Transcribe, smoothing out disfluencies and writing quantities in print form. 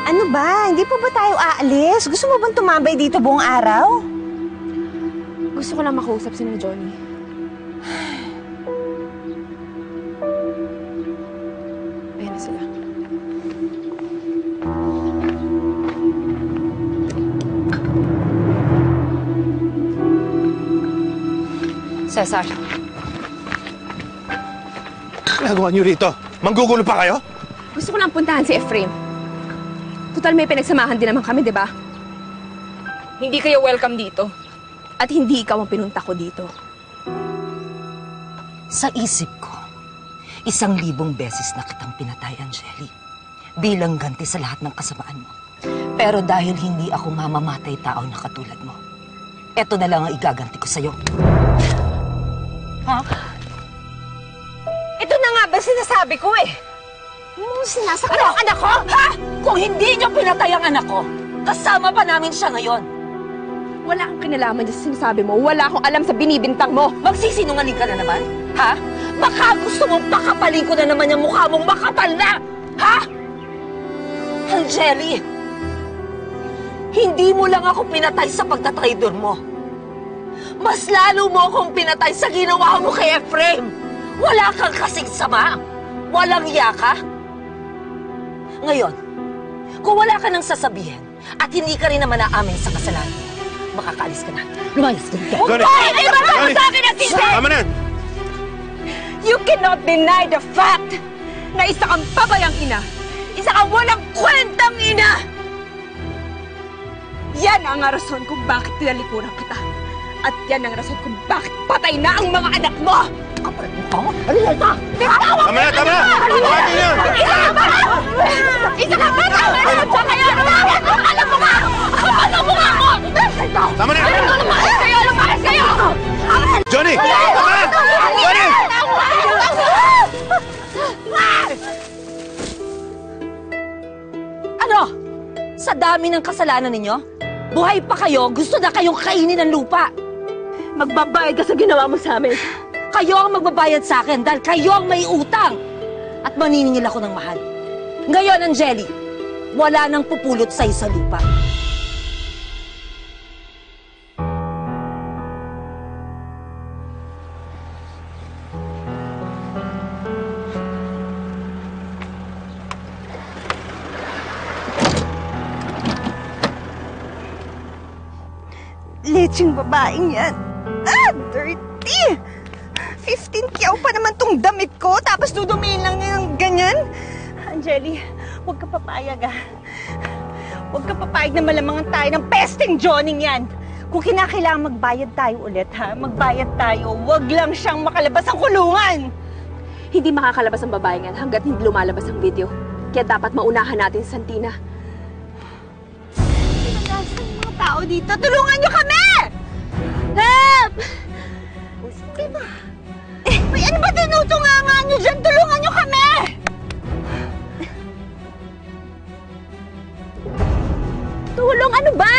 Ano ba? Hindi pa ba tayo aalis? Gusto mo bang tumambay dito buong araw? Gusto ko lang makausap si Johnny. Ayan na sila. Cesar. Ginagawa niyo rito? Manggugulo pa kayo? Gusto ko lang puntahan si Efraim. Total may pinagsamahan din naman kami, di ba? Hindi kayo welcome dito. At hindi ikaw ang pinunta ko dito. Sa isip ko, 1,000 beses na kitang pinatay, Angeli. Bilang ganti sa lahat ng kasamaan mo. Pero dahil hindi ako mamamatay tao na katulad mo, eto na lang ang igaganti ko sa'yo. Ha? Ito na nga ba sinasabi ko eh? Sinasaktan ang anak ko? Ha? Kung hindi niyo pinatay ang anak ko, kasama pa namin siya ngayon. Wala kang kinalaman dyan sa sinasabi mo. Wala akong alam sa binibintang mo. Magsisinungaling ka na naman? Ha? Baka gusto mong pakapaling ko na naman yung mukha mong makapal na! Ha? Angeli, hindi mo lang ako pinatay sa pagtatraidor mo. Mas lalo mo akong pinatay sa ginawa mo kay Efraim. Wala kang kasing sama. Walang yaka. Ngayon, kung wala ka nang sasabihin at hindi ka rin naman naamin sa kasalanan mo, makakaalis ka na. Lumayas ka dito. Johnny! Ay, ibaba mo sa akin ang sisi! Tama na! You cannot deny the fact na isa kang pabayang ina. Isa kang walang kwentang ina! Yan ang rason kung bakit tinalikuran kita. At yan ang rason kung bakit patay na ang mga anak mo! Kapal mo ka mo? Ano yan ka? Tama na! Tama! Tama niyo! Isa ka ba? Alam mo kayo! Alam mo ka! Kapal mo ka mo! Tama na! Lumayas kayo! Lumayas kayo! Johnny! Tama na! Johnny! Ano? Sa dami ng kasalanan ninyo? Buhay pa kayo, gusto na kayong kainin ng lupa. Magbabayad ka sa ginawa mo sa amin. Kayo ang magbabayad sa akin dahil kayo ang may utang. At maniningil ako ng mahal. Ngayon, Angeli, wala nang pupulot sa'yo sa lupa. Lecheng babaeng yan. Dirty! 15 kyaw pa naman tong damit ko, tapos dudumihin lang niya ng ganyan. Angeli, huwag ka papayag Huwag ka papayag na malamangan tayo ng pesting Johnny yan. Kung kinakailangan magbayad tayo ulit, magbayad tayo. Huwag lang siyang makalabas ang kulungan. Hindi makakalabas ang babae yan hanggat hindi lumalabas ang video. Kaya dapat maunahan natin si Santina. Nasaan yung mga tao dito? Tulungan niyo kami! Help! Diba? May ano ba tinutunganga niyo dyan? Tulungan niyo kami! Tulong ano ba?